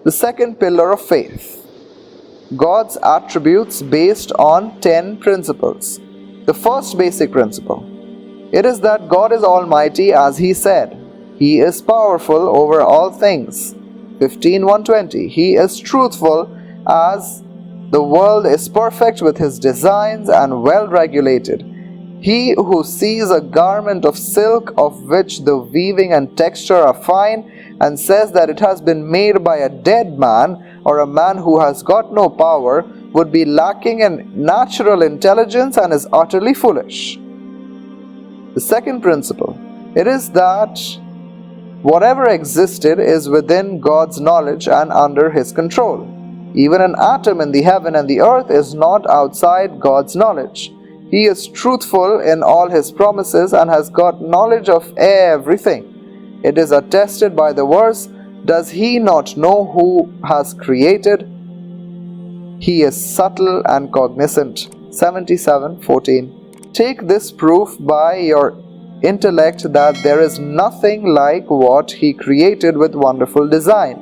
The second pillar of faith, God's attributes based on 10 principles. The first basic principle, it is that God is almighty as He said. He is powerful over all things. 15:120. He is truthful as the world is perfect with His designs and well regulated. He who sees a garment of silk of which the weaving and texture are fine and says that it has been made by a dead man or a man who has got no power would be lacking in natural intelligence and is utterly foolish. The second principle, it is that whatever existed is within God's knowledge and under His control. Even an atom in the heaven and the earth is not outside God's knowledge. He is truthful in all His promises and has got knowledge of everything. It is attested by the verse, "Does He not know who has created? He is subtle and cognizant." 77:14. Take this proof by your intellect that there is nothing like what He created with wonderful design.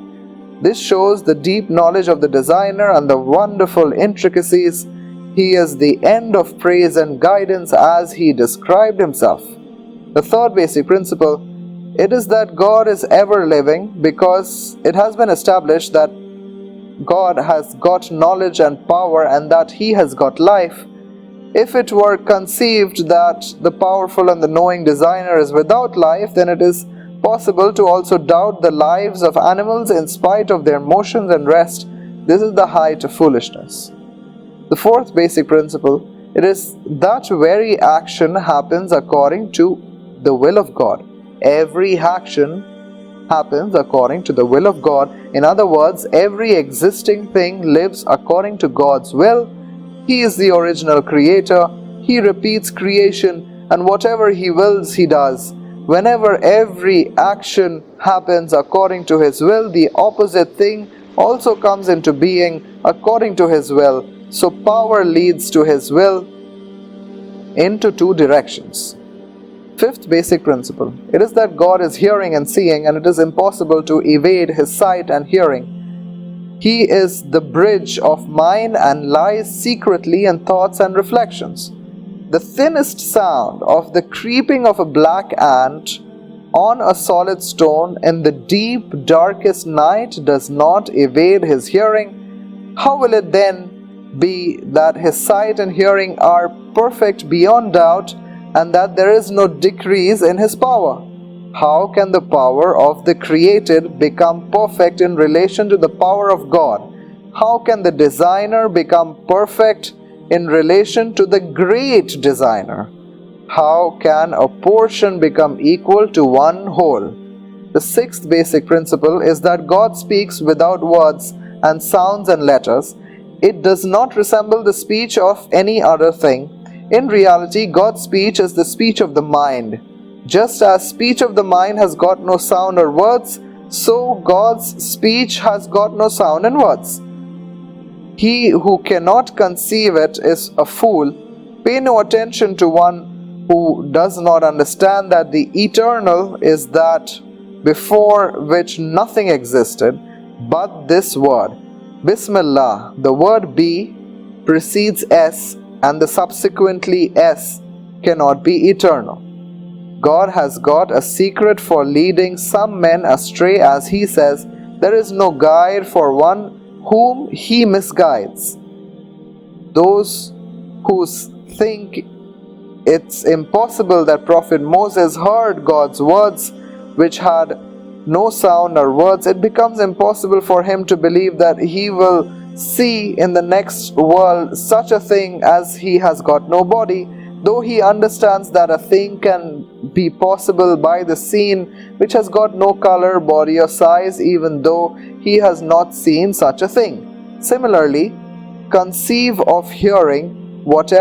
This shows the deep knowledge of the designer and the wonderful intricacies. He is the end of praise and guidance as He described Himself. The third basic principle, it is that God is ever living because it has been established that God has got knowledge and power and that He has got life. If it were conceived that the powerful and the knowing designer is without life, then it is possible to also doubt the lives of animals in spite of their motions and rest. This is the height of foolishness. The fourth basic principle, it is that very action happens according to the will of God. Every action happens according to the will of God. In other words, every existing thing lives according to God's will. He is the original creator. He repeats creation, and whatever He wills, He does. Whenever every action happens according to His will, the opposite thing also comes into being according to His will. So power leads to His will into two directions. Fifth basic principle, it is that God is hearing and seeing, and it is impossible to evade His sight and hearing. He is the bridge of mind and lies secretly in thoughts and reflections. The thinnest sound of the creeping of a black ant on a solid stone in the deep, darkest night does not evade His hearing. How will it then be that His sight and hearing are perfect beyond doubt, and that there is no decrease in His power? How can the power of the created become perfect in relation to the power of God? How can the designer become perfect in relation to the great designer? How can a portion become equal to one whole? The sixth basic principle is that God speaks without words and sounds and letters. It does not resemble the speech of any other thing. In reality, God's speech is the speech of the mind. Just as speech of the mind has got no sound or words, so God's speech has got no sound and words. He who cannot conceive it is a fool. Pay no attention to one who does not understand that the eternal is that before which nothing existed but this word. Bismillah, the word B precedes S, and the subsequently S cannot be eternal. God has got a secret for leading some men astray, as He says, "There is no guide for one whom He misguides." Those who think it's impossible that Prophet Moses heard God's words which had no sound or words, it becomes impossible for him to believe that he will see in the next world such a thing as he has got no body, though he understands that a thing can be possible by the seen which has got no color, body or size, even though he has not seen such a thing. Similarly, conceive of hearing what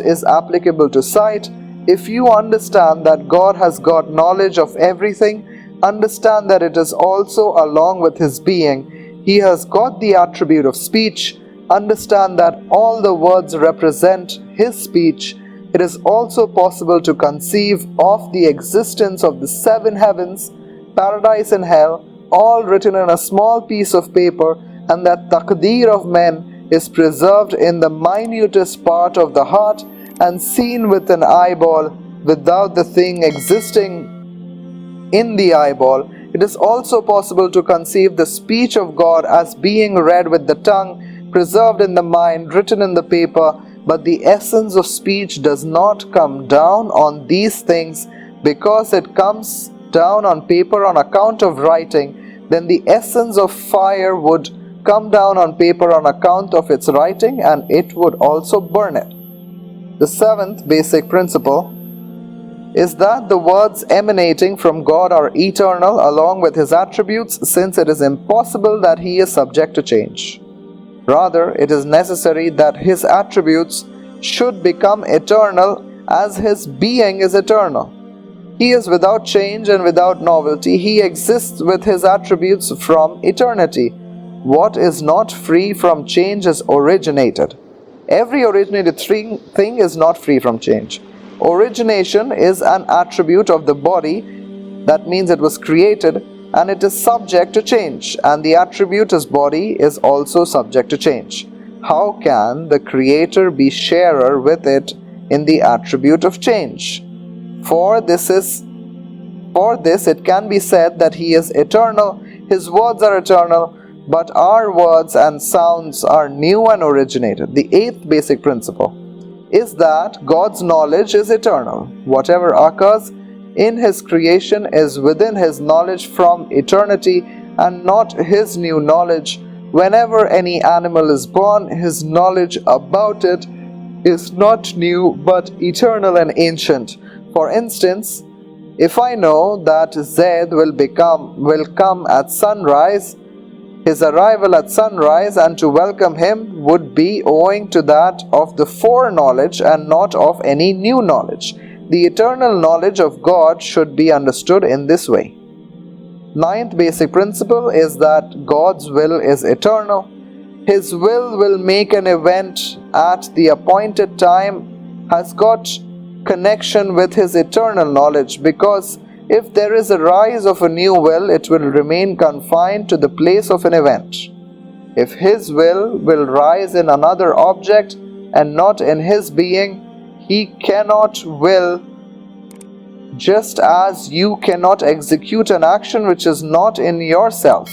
is applicable to sight. If you understand that God has got knowledge of everything, understand that it is also along with His being. He has got the attribute of speech. Understand that all the words represent His speech. It is also possible to conceive of the existence of the 7 heavens, paradise and hell, all written in a small piece of paper, and that taqdeer of men is preserved in the minutest part of the heart and seen with an eyeball without the thing existing in the eyeball. It is also possible to conceive the speech of God as being read with the tongue, preserved in the mind, written in the paper, but the essence of speech does not come down on these things because it comes down on paper on account of writing. Then the essence of fire would come down on paper on account of its writing, and it would also burn it. The seventh basic principle is that the words emanating from God are eternal along with His attributes, since it is impossible that He is subject to change. Rather, it is necessary that His attributes should become eternal as His being is eternal. He is without change and without novelty. He exists with His attributes from eternity. What is not free from change is originated. Every originated thing is not free from change. Origination is an attribute of the body. That means it was created, and it is subject to change, and the attribute as body is also subject to change. How can the Creator be sharer with it in the attribute of change? For this it can be said that He is eternal, His words are eternal, but our words and sounds are new and originated. The eighth basic principle is that God's knowledge is eternal. Whatever occurs in His creation is within His knowledge from eternity and not His new knowledge. Whenever any animal is born, His knowledge about it is not new but eternal and ancient. For instance, if I know that Zaid will come at sunrise, his arrival at sunrise and to welcome him would be owing to that of the foreknowledge and not of any new knowledge. The eternal knowledge of God should be understood in this way. Ninth basic principle is that God's will is eternal. His will make an event at the appointed time has got connection with His eternal knowledge, because if there is a rise of a new will, it will remain confined to the place of an event. If His will rise in another object and not in His being, He cannot will, just as you cannot execute an action which is not in yourself.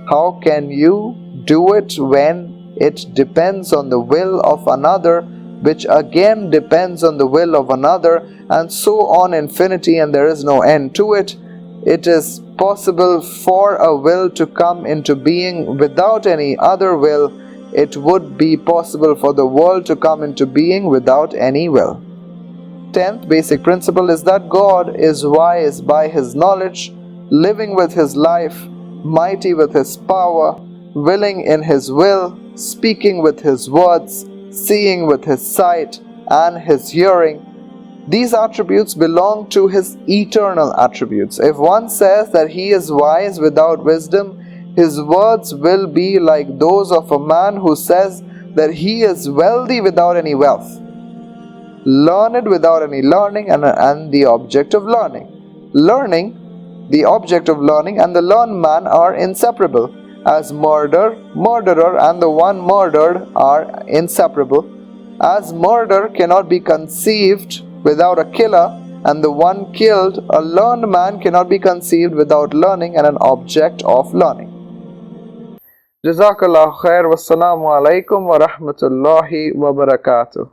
How can you do it when it depends on the will of another, which again depends on the will of another, and so on infinity, and there is no end to it? It is possible for a will to come into being without any other will. It would be possible for the world to come into being without any will. 10th basic principle is that God is wise by His knowledge, living with His life, mighty with His power, willing in His will, speaking with His words, seeing with His sight and His hearing. These attributes belong to His eternal attributes. If one says that he is wise without wisdom, his words will be like those of a man who says that he is wealthy without any wealth, learned without any learning, and the object of learning. The object of learning and the learned man are inseparable, as murderer and the one murdered are inseparable. As murder cannot be conceived without a killer, and the one killed, a learned man cannot be conceived without learning and an object of learning. Jazakallah khair. Wassalamu alaikum wa rahmatullahi wa barakatuh.